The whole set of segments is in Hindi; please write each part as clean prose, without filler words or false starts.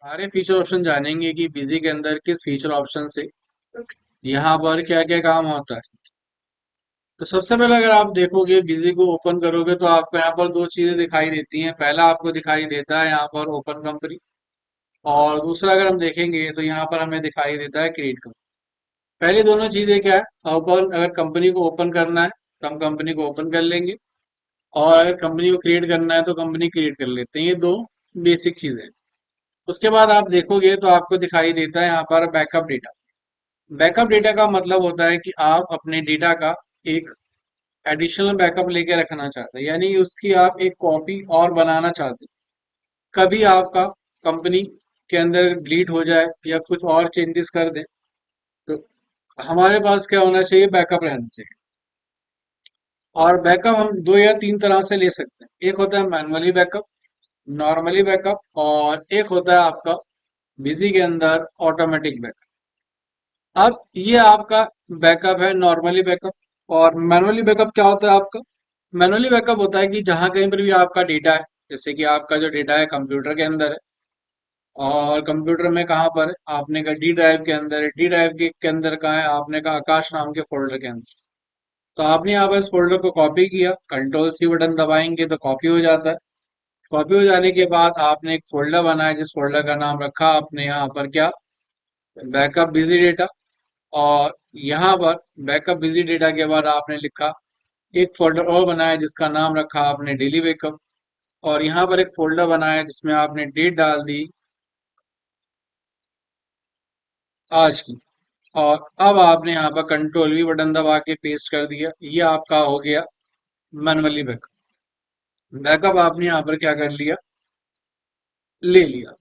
सारे फीचर ऑप्शन जानेंगे कि बिजी के अंदर किस फीचर ऑप्शन से यहाँ पर क्या क्या काम होता है। तो सबसे पहले अगर आप देखोगे बिजी को ओपन करोगे तो आपको यहाँ पर दो चीजें दिखाई देती हैं। पहला आपको दिखाई देता है यहाँ पर ओपन कंपनी, और दूसरा अगर हम देखेंगे तो यहाँ पर हमें दिखाई देता है क्रिएट कंपनी। पहले दोनों चीजें क्या है, ओपन अगर कंपनी को ओपन करना है तो हम कंपनी को ओपन कर लेंगे, और अगर कंपनी को क्रिएट करना है तो कंपनी क्रिएट कर लेते हैं। ये दो बेसिक चीजें हैं। उसके बाद आप देखोगे तो आपको दिखाई देता है यहाँ पर बैकअप डेटा। बैकअप डेटा का मतलब होता है कि आप अपने डेटा का एक एडिशनल बैकअप लेके रखना चाहते हैं, यानी उसकी आप एक कॉपी और बनाना चाहते हैं। कभी आपका कंपनी के अंदर डिलीट हो जाए या कुछ और चेंजेस कर दें, तो हमारे पास क्या होना चाहिए, बैकअप रहना चाहिए। और बैकअप हम दो या तीन तरह से ले सकते हैं। एक होता है मैनुअली बैकअप, नॉर्मली बैकअप, और एक होता है आपका बिजी के अंदर ऑटोमेटिक बैकअप। अब ये आपका बैकअप है नॉर्मली बैकअप। और मैनुअली बैकअप क्या होता है आपका, मैनुअली बैकअप होता है कि जहां कहीं पर भी आपका डेटा है, जैसे कि आपका जो डेटा है कंप्यूटर के अंदर है, और कंप्यूटर में कहाँ पर है, आपने कहा डी ड्राइव के अंदर है। डी ड्राइव के अंदर कहाँ है, आपने कहा आकाश नाम के फोल्डर के अंदर। तो आपने यहाँ पर इस फोल्डर को कॉपी किया, कंट्रोल सी बटन दबाएंगे तो कॉपी हो जाता है। कॉपी हो जाने के बाद आपने एक फोल्डर बनाया, जिस फोल्डर का नाम रखा आपने यहाँ पर क्या, बैकअप बिजी डेटा। और यहाँ पर बैकअप बिजी डेटा के बाद आपने लिखा एक फोल्डर और बनाया, जिसका नाम रखा आपने डेली बैकअप। और यहाँ पर एक फोल्डर बनाया जिसमें आपने डेट डाल दी आज की। और अब आपने यहाँ पर कंट्रोल वी बटन दबा के पेस्ट कर दिया। ये आपका हो गया मैनुअली बैकअप। बैकअप आपने यहाँ पर क्या कर लिया, ले लिया।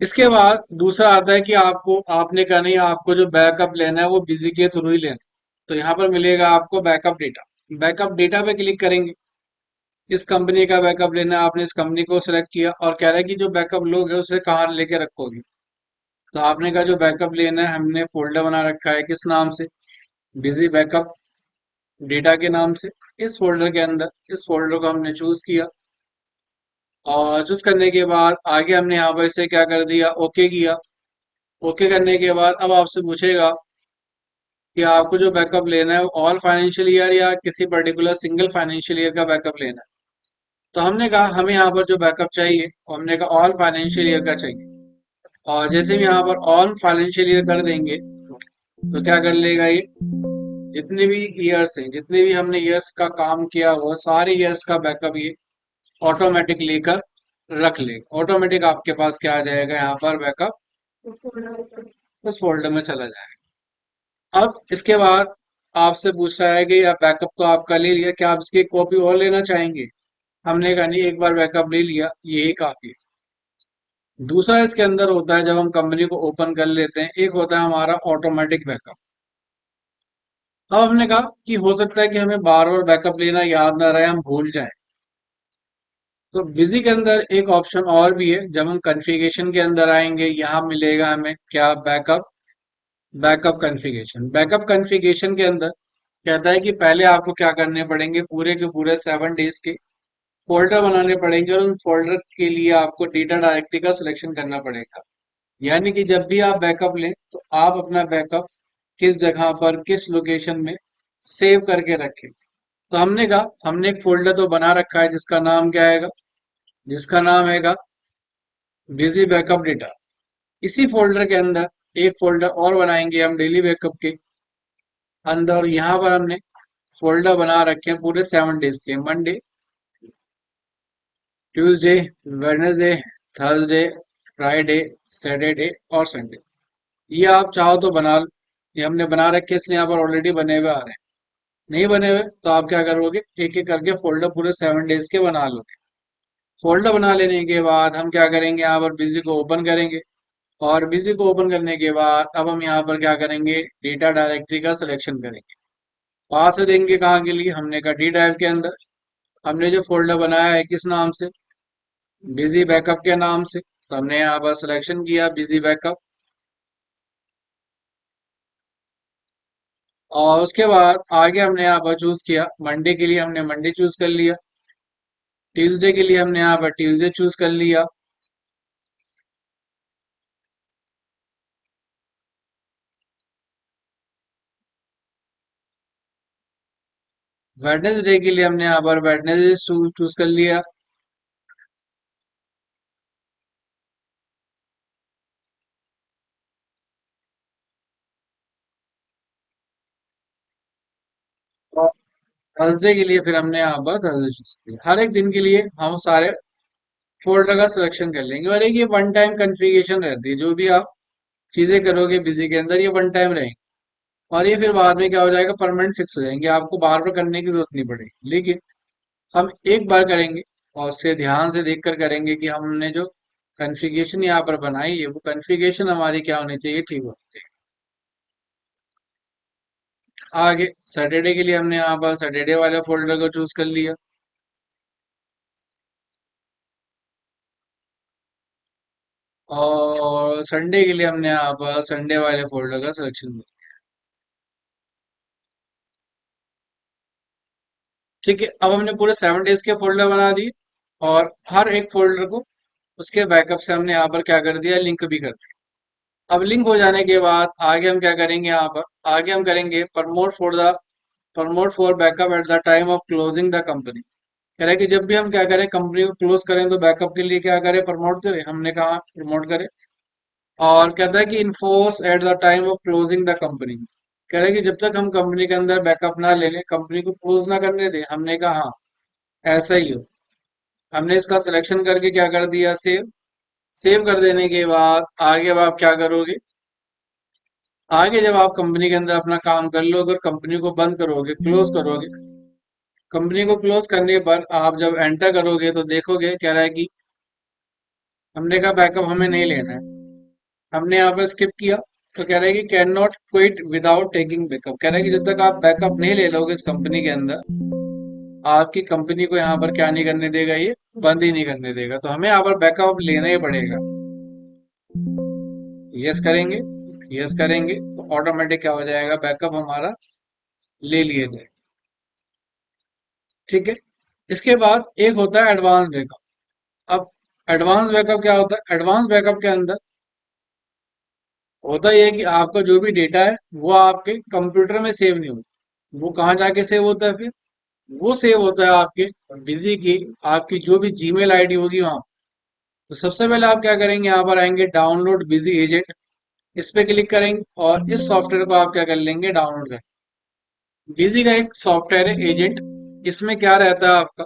इसके बाद दूसरा आता है कि आपको, आपने कहा नहीं आपको जो बैकअप लेना है वो बिजी के थ्रू ही लेना है। तो यहाँ पर मिलेगा आपको बैकअप डेटा। बैकअप डेटा पे क्लिक करेंगे। इस कंपनी का बैकअप लेना है, आपने इस कंपनी को सिलेक्ट किया, और कह रहा है कि जो बैकअप लोगे उसे कहाँ लेके रखोगे। तो आपने कहा जो बैकअप लेना है, हमने फोल्डर बना रखा है किस नाम से, बिजी बैकअप डेटा के नाम से। इस फोल्डर के अंदर इस फोल्डर को हमने चूज किया, और चूज करने के बाद आगे हमने यहाँ पर इसे क्या कर दिया, ओके किया। ओके करने के बाद अब आपसे पूछेगा कि आपको जो बैकअप लेना है वो ऑल फाइनेंशियल ईयर या किसी पर्टिकुलर सिंगल फाइनेंशियल ईयर का बैकअप लेना है। तो हमने कहा हमें यहाँ पर जो बैकअप चाहिए, और हमने कहा ऑल फाइनेंशियल ईयर का चाहिए। और जैसे हम यहाँ पर ऑल फाइनेंशियल ईयर कर देंगे तो क्या कर लेगा ये, जितने भी ईयर्स हैं, जितने भी हमने ईयर्स का काम किया वो सारे ईयर्स का बैकअप ये ऑटोमेटिक लेकर रख लेगा। ऑटोमेटिक आपके पास क्या आ जाएगा, यहाँ पर बैकअप उस फोल्डर में चला जाएगा। अब इसके बाद आपसे पूछा है कि आप बैकअप तो आपका ले लिया, क्या आप इसकी कॉपी और लेना चाहेंगे। हमने कहा नहीं, एक बार बैकअप ले लिया यही काफी है। दूसरा इसके अंदर होता है जब हम कंपनी को ओपन कर लेते हैं, एक होता है हमारा ऑटोमेटिक बैकअप। अब हमने कहा कि हो सकता है कि हमें बार बार बैकअप लेना याद ना रहे, हम भूल जाएं। तो बिजी के अंदर एक ऑप्शन और भी है, जब हम कॉन्फ़िगरेशन के अंदर आएंगे यहाँ मिलेगा हमें क्या, backup, backup configuration. Backup configuration के अंदर कहता है कि पहले आपको क्या करने पड़ेंगे, पूरे के पूरे 7 डेज के फोल्डर बनाने पड़ेंगे, और उन फोल्डर के लिए आपको डेटा डायरेक्टरी का सिलेक्शन करना पड़ेगा। यानी कि जब भी आप बैकअप लें तो आप अपना बैकअप किस जगह पर किस लोकेशन में सेव करके रखें। तो हमने कहा हमने एक फोल्डर तो बना रखा है जिसका नाम क्या आएगा, जिसका नाम हैगा बिजी बैकअप डेटा। इसी फोल्डर के अंदर एक फोल्डर और बनाएंगे हम डेली बैकअप के अंदर। यहाँ पर हमने फोल्डर बना रखे हैं पूरे 7 डेज के, Monday, Tuesday, Wednesday, Thursday, Friday, Saturday और संडे। ये आप चाहो तो बना लो। ये हमने बना रखे इसलिए यहाँ पर ऑलरेडी बने हुए आ रहे हैं। नहीं बने हुए तो आप क्या करोगे, एक एक करके फोल्डर पूरे 7 डेज के बना लोगे। फोल्डर बना लेने के बाद हम क्या करेंगे, यहाँ पर बिजी को ओपन करेंगे। और बिजी को ओपन करने के बाद अब हम यहाँ पर क्या करेंगे, डेटा डायरेक्टरी का सिलेक्शन करेंगे। पाथ देंगे कहाँ के लिए, हमने कहा डी ड्राइव के अंदर। हमने जो फोल्डर बनाया है किस नाम से, बिजी बैकअप के नाम से, तो हमने यहाँ पर सिलेक्शन किया बिजी बैकअप। और उसके बाद आगे हमने यहाँ पर चूज किया, मंडे के लिए हमने मंडे चूज कर लिया, ट्यूसडे के लिए हमने यहाँ पर ट्यूसडे चूज कर लिया, वेडनेसडे के लिए हमने यहाँ पर वेडनेसडे चूज कर लिया। और थर्सडे के लिए फिर हमने यहाँ पर थर्सडे चूज किया। हर एक दिन के लिए हम सारे फोल्डर का सिलेक्शन कर लेंगे, और एक ये वन टाइम कन्फिगरेशन रहती है, जो भी आप चीजें करोगे बिजी के अंदर ये वन टाइम रहेंगे, और ये फिर बाद में क्या हो जाएगा, परमानेंट फिक्स हो जाएंगे, आपको बार बार करने की जरूरत नहीं पड़ेगी। लेकिन हम एक बार करेंगे और उससे ध्यान से देखकर करेंगे कि हमने जो कॉन्फ़िगरेशन यहाँ पर बनाई है वो कॉन्फ़िगरेशन हमारी क्या होनी चाहिए, ठीक होनी चाहिए। आगे सैटरडे के लिए हमने यहाँ पर सैटरडे वाले फोल्डर को चूज कर लिया, और संडे के लिए हमने यहाँ पर संडे वाले फोल्डर का सिलेक्शन किया। ठीक है, अब हमने पूरे 7 डेज के फोल्डर बना दिए, और हर एक फोल्डर को उसके बैकअप से हमने यहाँ पर क्या कर दिया, लिंक भी कर दिया। अब लिंक हो जाने के बाद आगे हम क्या करेंगे, यहाँ पर आगे हम करेंगे promote for backup at the time of closing the company. कह रहा है कि जब भी हम क्या करें, कंपनी को क्लोज करें, तो बैकअप के लिए क्या करें, प्रमोट करें। हमने कहा प्रमोट करें। और कहता है कि enforce at the time of closing the company. कह रहा है कि जब तक हम कंपनी के अंदर बैकअप ना ले लें, कंपनी को क्लोज ना करने दें। हमने कहा हाँ, ऐसा ही हो। हमने इसका सिलेक्शन करके क्या कर दिया, सेव। सेव कर देने के बाद आगे अब आप क्या करोगे, आगे जब आप कंपनी के अंदर अपना काम कर लोगे और कंपनी को बंद करोगे, क्लोज करोगे, कंपनी को क्लोज करने पर आप जब एंटर करोगे तो देखोगे कह रहा है कि हमने कहा बैकअप हमें नहीं लेना है। हमने यहाँ पर स्किप किया, तो कह रहा है कि can not quit without taking backup. कह रहा है कि जब तक आप बैकअप नहीं ले लोगे इस कंपनी के अंदर, आपकी कंपनी को यहाँ पर क्या नहीं करने देगा, ये बंद ही नहीं करने देगा। तो हमें यहाँ पर बैकअप लेना ही पड़ेगा। यस करेंगे, यस करेंगे तो ऑटोमेटिक क्या हो जाएगा, बैकअप हमारा ले लिए जाए। ठीक है, इसके बाद एक होता है एडवांस बैकअप। अब एडवांस बैकअप क्या होता है, एडवांस बैकअप के अंदर होता यह है कि आपका जो भी डेटा है वो आपके कंप्यूटर में सेव नहीं होता। वो कहाँ जाके सेव होता है फिर, वो सेव होता है आपके बिजी की, आपकी जो भी जीमेल आईडी होगी वहां। तो सबसे पहले आप क्या करेंगे, यहाँ पर आएंगे डाउनलोड बिजी एजेंट, इस पे क्लिक करेंगे और इस सॉफ्टवेयर को आप क्या कर लेंगे, डाउनलोड कर। बिजी का एक सॉफ्टवेयर है एजेंट, इसमें क्या रहता है आपका,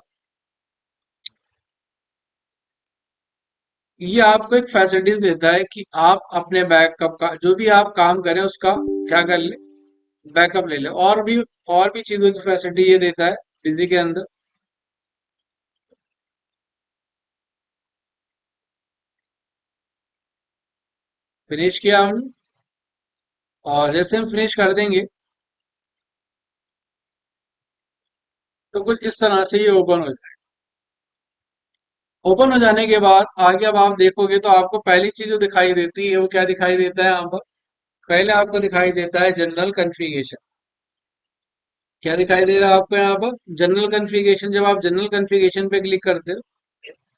ये आपको एक फैसिलिटीज देता है कि आप अपने बैकअप का जो भी आप काम करें उसका क्या कर ले, बैकअप ले ले। और भी चीजों की फैसिलिटी ये देता है बिजी के अंदर। फिनिश किया हमने, और जैसे हम फिनिश कर देंगे तो कुछ इस तरह से ये ओपन हो जाए। ओपन हो जाने के बाद आगे अब आप देखोगे तो आपको पहली चीज जो दिखाई देती है वो क्या दिखाई देता है, यहाँ पर पहले आपको दिखाई देता है जनरल कॉन्फ़िगरेशन। क्या दिखाई दे रहा है आपको यहाँ पर, जनरल कॉन्फ़िगरेशन। जब आप जनरल कॉन्फ़िगरेशन पे क्लिक करते हो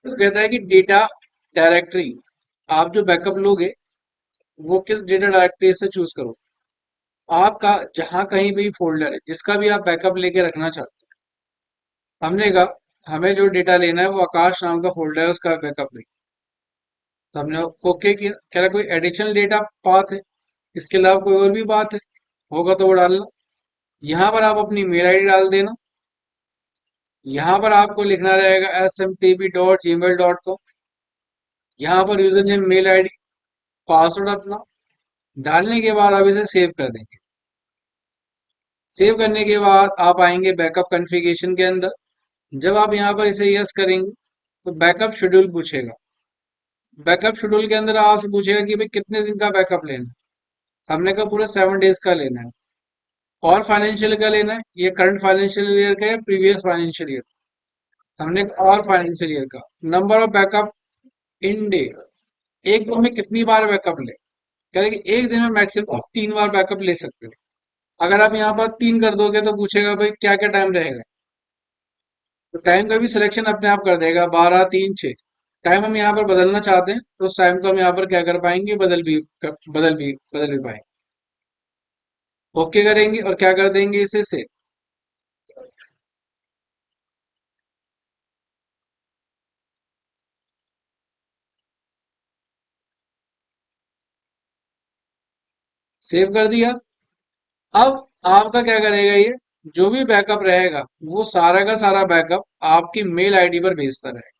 तो कहता है कि डेटा डायरेक्टरी, आप जो बैकअप लोगे वो किस डेटा डायरेक्टरी से चूज करो। आपका जहां कहीं भी फोल्डर है जिसका भी आप बैकअप लेके रखना चाहते हो, हमने कहा हमें जो डेटा लेना है वो आकाश नाम का फोल्डर है, उसका बैकअप लें। तो हमने ओके किया। कह रहा कोई एडिशनल डेटा पाथ है, इसके अलावा कोई और भी बात है, होगा तो वो डालना। यहाँ पर आप अपनी मेल आईडी डाल देना। यहाँ पर आपको लिखना रहेगा smtp.gmail.com। यहाँ पर user name, mail ID, password अपना डालने के बाद आप इसे सेव कर देंगे। सेव करने के बाद आप आएंगे बैकअप कॉन्फ़िगरेशन के अंदर। जब आप यहाँ पर इसे यस करेंगे तो बैकअप शेड्यूल पूछेगा। बैकअप शेड्यूल के अंदर आपसे पूछेगा कि भाई कितने दिन का बैकअप लेना है। हमने कहा पूरे 7 डेज का लेना है। और फाइनेंशियल का लेना है, ये करंट फाइनेंशियल ईयर का है, प्रीवियस फाइनेंशियल ईयर। हमने कहा और फाइनेंशियल ईयर का। Number of backup in day, एक दिन में कितनी बार बैकअप ले, कह रहे कि एक दिन में मैक्सिमम 3 बार बैकअप ले सकते हो। अगर आप यहाँ पर 3 कर दोगे तो पूछेगा भाई क्या क्या टाइम रहेगा, तो टाइम का भी सिलेक्शन अपने आप कर देगा, 12 3 6। टाइम हम यहाँ पर बदलना चाहते हैं तो उस टाइम को हम यहाँ पर क्या कर पाएंगे, बदल भी पाएंगे। ओके करेंगे और क्या कर देंगे, इसे सेव। सेव कर दिया। अब आपका क्या करेगा ये, जो भी बैकअप रहेगा वो सारा का सारा बैकअप आपकी मेल आईडी पर भेजता रहेगा।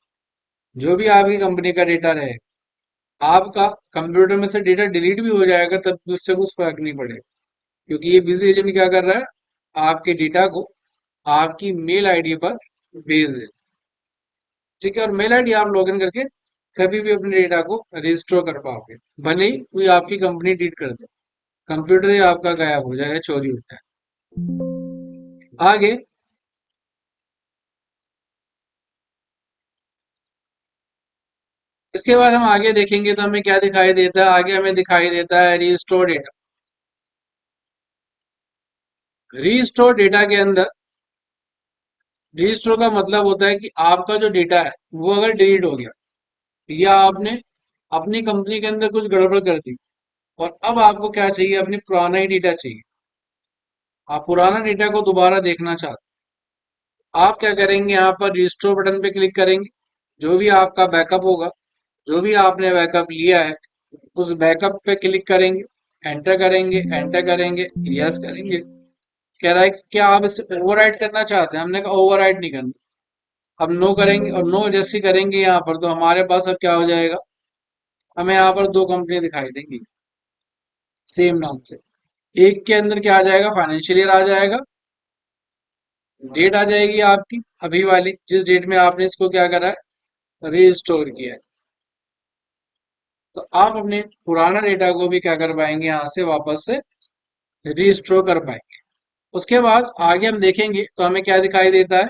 जो भी आपकी कंपनी का डेटा रहेगा, आपका कंप्यूटर में से डेटा डिलीट भी हो जाएगा तब भी उससे कुछ फर्क नहीं पड़ेगा, क्योंकि ये बिजी एजेंट क्या कर रहा है, आपके डेटा को आपकी मेल आईडी पर भेज दे। ठीक है, और मेल आईडी आप लॉगिन करके कभी भी अपने डेटा को रिस्टोर कर पाओगे, भले ही कोई आपकी कंपनी डिलीट कर दे, कंप्यूटर ही आपका गायब हो जाएगा, चोरी हो जाए। आगे, इसके बाद हम आगे देखेंगे तो हमें क्या दिखाई देता है, आगे हमें दिखाई देता है रीस्टोर डेटा। रीस्टोर डेटा के अंदर, रीस्टोर का मतलब होता है कि आपका जो डेटा है वो अगर डिलीट हो गया या आपने अपनी कंपनी के अंदर कुछ गड़बड़ कर दी और अब आपको क्या चाहिए, अपनी पुराना ही डेटा चाहिए, आप पुराना डेटा को दोबारा देखना चाहते हैं, आप क्या करेंगे, यहाँ पर रिस्टोर बटन पे क्लिक करेंगे। जो भी आपका बैकअप होगा, जो भी आपने बैकअप लिया है, उस बैकअप पे क्लिक करेंगे, एंटर करेंगे, एंटर करेंगे, यस करेंगे। कह रहा है कि क्या आप इसे ओवरराइट करना चाहते हैं, हमने कहा ओवरराइट नहीं करना। अब नो करेंगे, और नो जैसे करेंगे यहाँ पर तो हमारे पास अब क्या हो जाएगा, हमें यहाँ पर दो कंपनी दिखाई देंगी सेम नाम से। एक के अंदर क्या आ जाएगा, फाइनेंशियल ईयर आ जाएगा, डेट आ जाएगी आपकी अभी वाली, जिस डेट में आपने इसको क्या करा है, रीस्टोर किया है। तो आप अपने पुराना डेटा को भी क्या कर पाएंगे, यहाँ से वापस से रीस्टोर कर पाएंगे। उसके बाद आगे हम देखेंगे तो हमें क्या दिखाई देता है,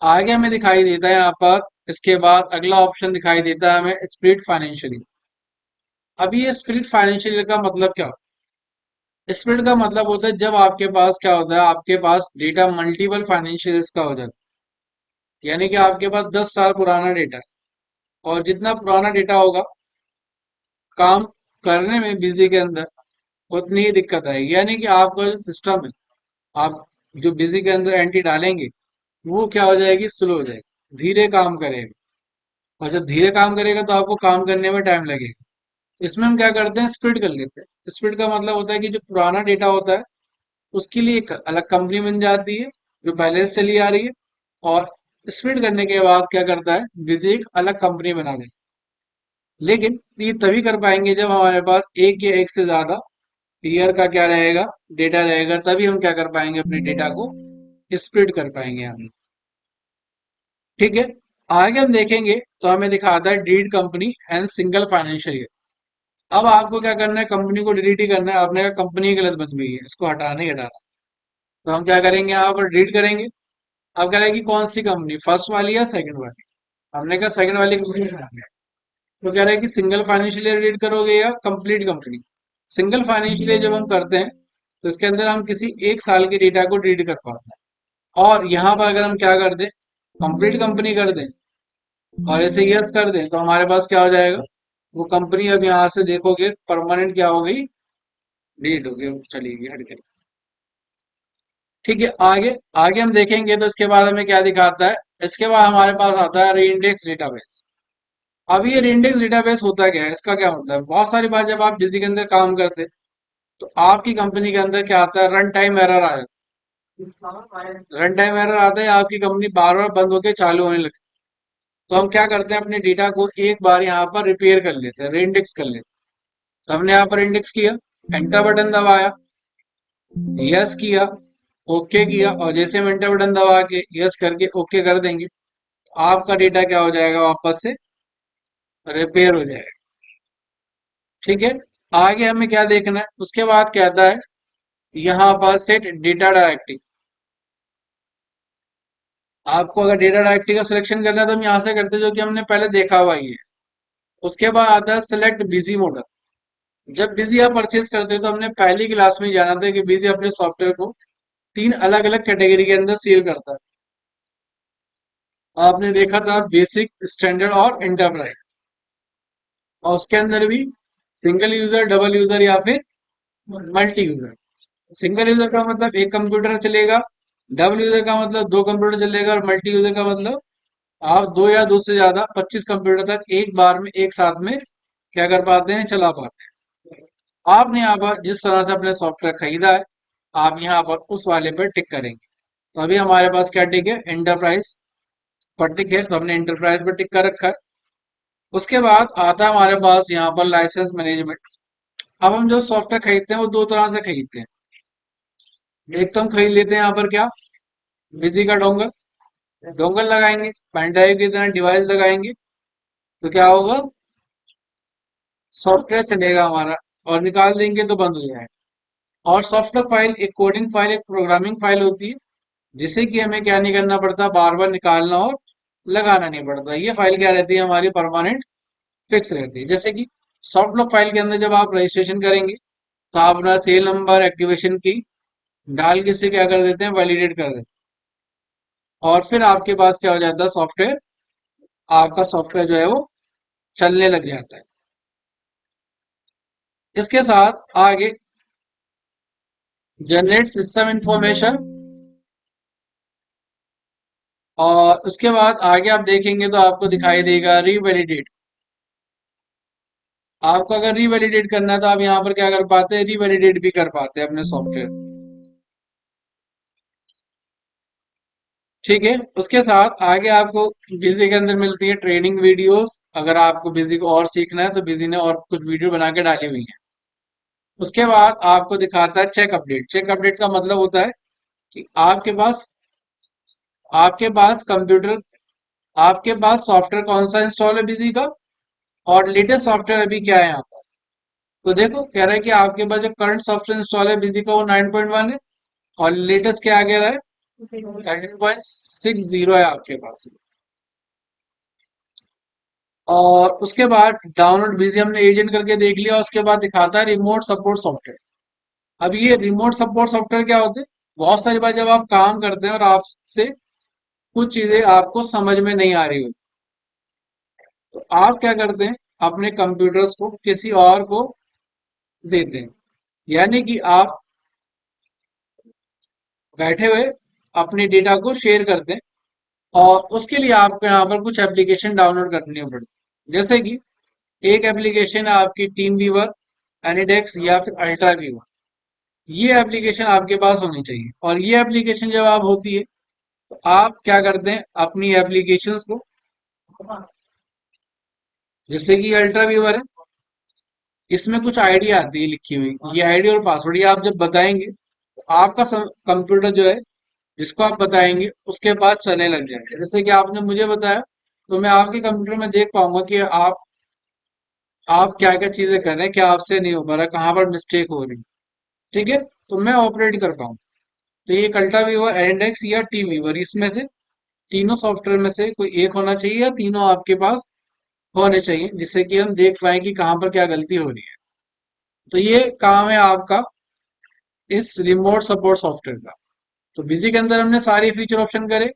आगे हमें दिखाई देता है यहाँ पर, इसके बाद अगला ऑप्शन दिखाई देता है हमें स्प्लिट फाइनेंशियली। अभी ये स्प्लिट फाइनेंशियल का मतलब क्या होता है, स्प्लिट का मतलब होता है जब आपके पास क्या होता है, आपके पास डेटा मल्टीपल फाइनेंशियल का हो जाता है, यानी कि आपके पास 10 साल पुराना डेटा है, और जितना पुराना डेटा होगा, काम करने में बिजी के अंदर उतनी ही दिक्कत आएगी, यानी कि आपका जो सिस्टम है, आप जो बिजी के अंदर एंट्री डालेंगे वो क्या हो जाएगी, स्लो हो जाएगी, धीरे काम करेगा। और जब धीरे काम करेगा तो आपको काम करने में टाइम लगेगा। इसमें हम क्या करते हैं, स्प्लिट कर लेते हैं। स्प्लिट का मतलब होता है कि जो पुराना डेटा होता है उसके लिए एक अलग कंपनी बन जाती है जो पहले से चली आ रही है, और स्प्लिट करने के बाद क्या करता है, बिजी एक अलग कंपनी बना देता है। लेकिन ये तभी कर पाएंगे जब हमारे पास एक या एक से ज्यादा ईयर का क्या रहेगा, डेटा रहेगा, तभी हम क्या कर पाएंगे, अपने डेटा को स्प्लिट कर पाएंगे हम। ठीक है, आगे हम देखेंगे तो हमें दिखाता है deed company and single financial year. अब आपको क्या करना है, कंपनी को डिलीट ही करना है, आपने कहा कंपनी गलत बन गई है, इसको हटाना ही हटाना। तो हम क्या करेंगे, यहाँ पर डिलीट करेंगे। अब कह रहा है कि कौन सी कंपनी, फर्स्ट वाली या सेकंड वाली, हमने कहा सेकंड वाली कंपनी हटानी है। तो कह रहा है कि सिंगल फाइनेंशियल ईयर डिलीट करोगे या complete company. Single financial year जब हम करते हैं तो इसके अंदर हम किसी एक साल के डेटा को डिलीट कर पाते हैं, और यहाँ पर अगर हम क्या कर दें, कंप्लीट कंपनी कर दें और ऐसे यस कर दें तो हमारे पास क्या हो जाएगा, वो कंपनी अब यहाँ से देखोगे परमानेंट क्या हो गई, डिलीट हो गई, चली गई, हट गई। ठीक है, आगे आगे हम देखेंगे तो इसके बाद हमें क्या दिखाता है, इसके बाद हमारे पास आता है रीइंडेक्स डेटाबेस। अब ये रीइंडेक्स डेटाबेस होता क्या है, इसका क्या मतलब है, बहुत सारी बार जब आप किसी के अंदर काम करते हैं तो आपकी कंपनी के अंदर क्या आता है, रन टाइम एरर आ जाता है। रन टाइम एरर आता है, आपकी कंपनी बार बार बंद होकर चालू होने लगती है। तो हम क्या करते हैं, अपने डेटा को एक बार यहाँ पर रिपेयर कर लेते हैं, रीइंडेक्स कर लेते हैं। तो हमने यहाँ पर इंडेक्स किया, एंटर बटन दबाया, यस किया, ओके किया, और जैसे हम एंटर बटन दबा के यस करके ओके कर देंगे तो आपका डेटा क्या हो जाएगा, वापस से रिपेयर हो जाएगा। ठीक है, आगे हमें क्या देखना है, उसके बाद कहता है यहाँ पर सेट डेटा डायरेक्टरी। आपको अगर डेटा डायरेक्टरी का सिलेक्शन करना है तो हम यहाँ से करते हैं, जो कि हमने पहले देखा हुआ ही है। उसके बाद आता है सिलेक्ट बिजी मॉडल। जब बिजी आप परचेज करते हैं तो हमने पहली क्लास में जाना था कि बिजी अपने सॉफ्टवेयर को तीन अलग अलग कैटेगरी के अंदर सेल करता है। आपने देखा था बेसिक, स्टैंडर्ड और एंटरप्राइज, और उसके अंदर भी सिंगल यूजर, डबल यूजर या फिर मल्टी यूजर। सिंगल यूजर का मतलब एक कंप्यूटर चलेगा, डबल यूजर का मतलब दो कंप्यूटर चलेगा, और मल्टी यूजर का मतलब आप दो या दो से ज्यादा 25 कंप्यूटर तक एक बार में एक साथ में क्या कर पाते हैं, चला पाते हैं। आपने यहाँ पर जिस तरह से अपने सॉफ्टवेयर खरीदा है, आप यहाँ पर उस वाले पर टिक करेंगे। तो अभी हमारे पास क्या टिक है, एंटरप्राइज पर टिक है, तो हमने एंटरप्राइज पर टिक कर रखा है। उसके बाद आता है हमारे पास यहाँ पर लाइसेंस मैनेजमेंट। अब हम जो सॉफ्टवेयर खरीदते हैं वो दो तरह से खरीदते हैं। एक तो हम खरीद लेते हैं यहाँ पर क्या, बिजी का डोंगल। डोंगल लगाएंगे, पेन ड्राइव की तरह डिवाइस लगाएंगे, तो क्या होगा, सॉफ्टवेयर चलेगा हमारा, और निकाल देंगे तो बंद हो जाएगा। और सॉफ्टवेयर फाइल एक कोडिंग फाइल, एक प्रोग्रामिंग फाइल होती है, जिसे कि हमें क्या नहीं करना पड़ता, बार बार निकालना और लगाना नहीं पड़ता। ये फाइल क्या रहती है, हमारी परमानेंट फिक्स रहती है। जैसे कि सॉफ्टवेयर फाइल के अंदर जब आप रजिस्ट्रेशन करेंगे, तो आप अपना सेल नंबर, एक्टिवेशन की डाल के इसे क्या कर देते हैं, वैलिडेट कर देते हैं, और फिर आपके पास क्या हो जाता है, सॉफ्टवेयर, आपका सॉफ्टवेयर जो है वो चलने लग जाता है। इसके साथ आगे जनरेट सिस्टम इंफॉर्मेशन, और उसके बाद आगे आप देखेंगे तो आपको दिखाई देगा रीवैलिडेट। आपको अगर रीवैलिडेट करना है तो आप यहाँ पर क्या कर पाते हैं, रीवैलिडेट भी कर पाते हैं अपने सॉफ्टवेयर। ठीक है। उसके साथ आगे आपको बिजी के अंदर मिलती है ट्रेनिंग वीडियोस। अगर आपको बिजी को और सीखना है तो बिजी ने और कुछ वीडियो बना के डाली हुई है। उसके बाद आपको दिखाता है चेक अपडेट। चेक अपडेट का मतलब होता है कि आपके पास कंप्यूटर, आपके पास सॉफ्टवेयर कौन सा इंस्टॉल है बिजी का, और लेटेस्ट सॉफ्टवेयर अभी क्या है यहाँ पर। तो देखो कह रहा है कि आपके पास जो करंट सॉफ्टवेयर इंस्टॉल है बिजी का वो 9.1 है, और लेटेस्ट क्या आ गया है, 13.60 है आपके पास। और उसके बाद डाउनलोड बिजी हमने एजेंट करके देख लिया। उसके बाद दिखाता है रिमोट सपोर्ट सॉफ्टवेयर। अब ये रिमोट सपोर्ट सॉफ्टवेयर क्या होते हैं, बहुत सारी बार जब आप काम करते हैं और आपसे कुछ चीजें आपको समझ में नहीं आ रही होती, तो आप क्या करते हैं, अपने कंप्यूटर्स को किसी और को देते हैं। यानी कि आप बैठे हुए अपने डेटा को शेयर करते हैं, और उसके लिए आपको यहाँ पर कुछ एप्लीकेशन डाउनलोड करनी पड़ती, जैसे कि एक एप्लीकेशन है आपकी टीम व्यूअर, एनिडेक्स या फिर अल्ट्रा व्यूअर। ये एप्लीकेशन आपके पास होनी चाहिए, और ये एप्लीकेशन जब आप होती है तो आप क्या करते हैं, अपनी एप्लीकेशंस को, जैसे कि अल्ट्रा व्यूअर है, इसमें कुछ आईडी आती है लिखी हुई, ये आईडी और पासवर्ड ये आप जब बताएंगे तो आपका कंप्यूटर जो है, जिसको आप बताएंगे उसके पास चलने लग जाएगा। जैसे कि आपने मुझे बताया, तो मैं आपके कंप्यूटर में देख पाऊंगा कि आप क्या क्या चीजें कर रहे हैं, क्या आपसे नहीं हो पा रहा, कहाँ पर मिस्टेक हो रही है। ठीक है, तो मैं ऑपरेट कर पाऊँ। तो ये अल्ट्रा व्यूअर, एंडेक्स या टी व्यूअर, इसमें से तीनों सॉफ्टवेयर में से कोई एक होना चाहिए, या तीनों आपके पास होने चाहिए, जिससे कि हम देख पाए कि कहाँ पर क्या गलती हो रही है। तो ये काम है आपका इस रिमोट सपोर्ट सॉफ्टवेयर का। तो बिजी के अंदर हमने सारी फीचर ऑप्शन करे।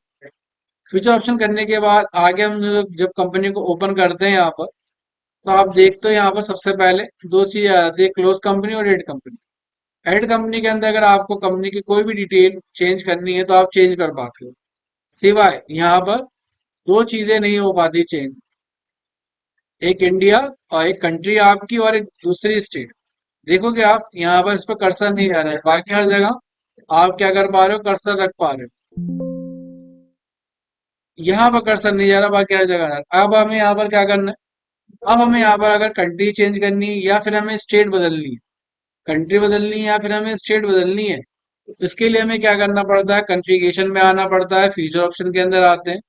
फीचर ऑप्शन करने के बाद आगे हम जब कंपनी को ओपन करते हैं यहाँ पर, तो आप देखते हो यहाँ पर सबसे पहले दो चीज आ जाती है, क्लोज कंपनी और एड कंपनी। एड कंपनी के अंदर अगर आपको कंपनी की कोई भी डिटेल चेंज करनी है तो आप चेंज कर पाते हो, सिवाय यहाँ पर दो चीजें नहीं हो पाती चेंज, एक इंडिया और एक कंट्री आपकी, और एक दूसरी स्टेट। देखोगे आप यहाँ पर इस पर कर्सर नहीं आ रहा है, बाकी हर जगह आप क्या कर पा रहे हो, कर्सर रख पा रहे हो। यहाँ पर कर्सर नहीं जा रहा, बाकी हर जगह आ रहा है। अब हमें यहाँ पर क्या करना है, अब हमें यहाँ पर अगर कंट्री चेंज करनी है या फिर हमें स्टेट बदलनी है, कंट्री बदलनी है या फिर हमें स्टेट बदलनी है, तो इसके लिए हमें क्या करना पड़ता है, कॉन्फ़िगरेशन में आना पड़ता है, फीचर ऑप्शन के अंदर आते हैं,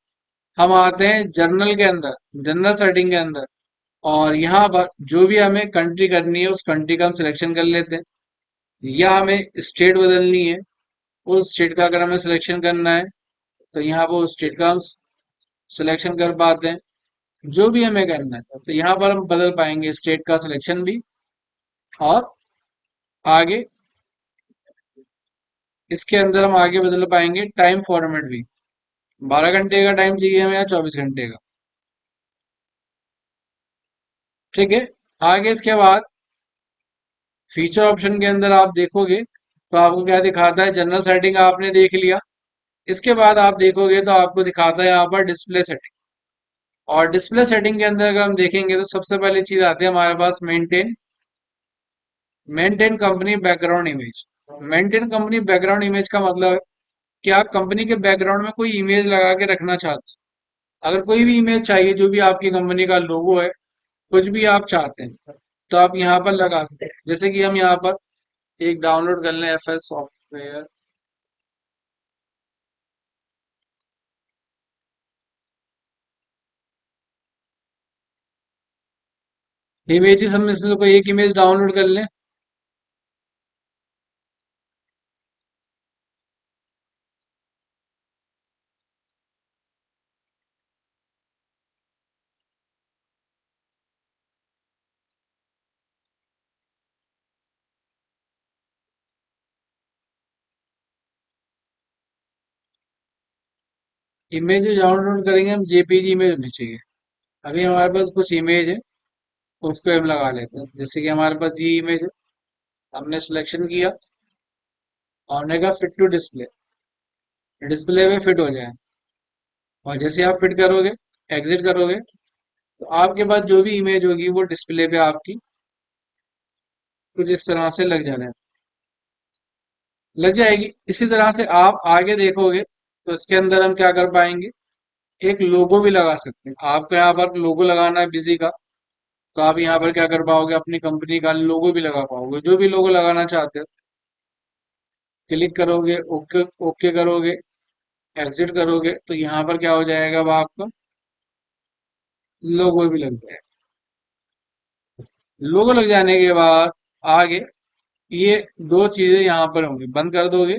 हम आते हैं जनरल के अंदर, जनरल सेटिंग के अंदर, और यहाँ पर जो भी हमें कंट्री करनी है उस कंट्री का हम सिलेक्शन कर लेते हैं, या हमें स्टेट बदलनी है, उस स्टेट का अगर हमें सिलेक्शन करना है तो यहाँ पर उस स्टेट का हम सिलेक्शन कर पाते हैं। जो भी हमें करना है तो यहाँ पर हम बदल पाएंगे स्टेट का सिलेक्शन भी, और आगे इसके अंदर हम आगे बदल पाएंगे टाइम फॉर्मेट भी, 12 घंटे का टाइम चाहिए हमें या 24 घंटे का। ठीक है। आगे इसके बाद फीचर ऑप्शन के अंदर आप देखोगे तो आपको क्या दिखाता है, जनरल सेटिंग आपने देख लिया। इसके बाद आप देखोगे तो आपको दिखाता है यहाँ पर डिस्प्ले सेटिंग, और डिस्प्ले सेटिंग के अंदर अगर हम देखेंगे तो सबसे पहली चीज आती है हमारे पास maintain maintain company background image. Maintain company background image का मतलब है कि आप कंपनी के बैकग्राउंड में कोई इमेज लगा के रखना चाहते हैं। अगर कोई भी इमेज चाहिए जो भी आपकी कंपनी का लोगो है, कुछ भी आप चाहते हैं, तो आप यहाँ पर लगा सकते हैं। जैसे कि हम यहाँ पर एक डाउनलोड कर लें एफएस सॉफ्टवेयर। इमेजेस हम इसमें से कोई एक इमेज डाउनलोड कर लें। इमेज जो डाउनलोड करेंगे हम जेपीजी इमेज होनी चाहिए। अभी हमारे पास कुछ इमेज है, उसको हम लगा लेते हैं। जैसे कि हमारे पास ये इमेज है, हमने सिलेक्शन किया और हमने कहा फिट टू डिस्प्ले, डिस्प्ले में फिट हो जाए। और जैसे आप फिट करोगे, एग्जिट करोगे, तो आपके पास जो भी इमेज होगी वो डिस्प्ले पे आपकी कुछ इस तरह से लग जाएगी। इसी तरह से आप आगे देखोगे तो इसके अंदर हम क्या कर पाएंगे, एक लोगो भी लगा सकते हैं। आपको यहाँ पर लोगो लगाना है बिजी का, तो आप यहाँ पर क्या कर पाओगे, अपनी कंपनी का लोगो भी लगा पाओगे। जो भी लोगो लगाना चाहते हो, क्लिक करोगे, ओके ओके करोगे, एग्जिट करोगे, तो यहाँ पर क्या हो जाएगा, वो आपका लोगो भी लग जाएगा। लोगो लग जाने के बाद आगे ये दो चीजें यहाँ पर होंगी, बंद कर दोगे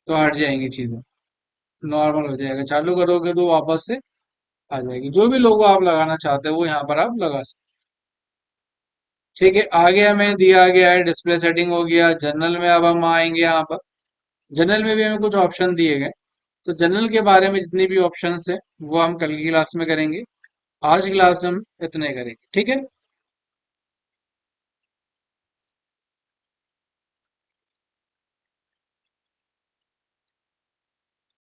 तो हट जाएंगी चीजें, नॉर्मल हो जाएगा। चालू करोगे तो वापस से आ जाएगी। जो भी लोगो आप लगाना चाहते हो वो यहाँ पर आप लगा सकते हो। ठीक है, आगे हमें दिया गया है डिस्प्ले सेटिंग हो गया। जनरल में अब हम आएंगे यहाँ पर। जनरल में भी हमें कुछ ऑप्शन दिए गए, तो जनरल के बारे में जितनी भी ऑप्शंस है वो हम कल की क्लास में करेंगे। आज की क्लास में हम इतने करेंगे, ठीक है।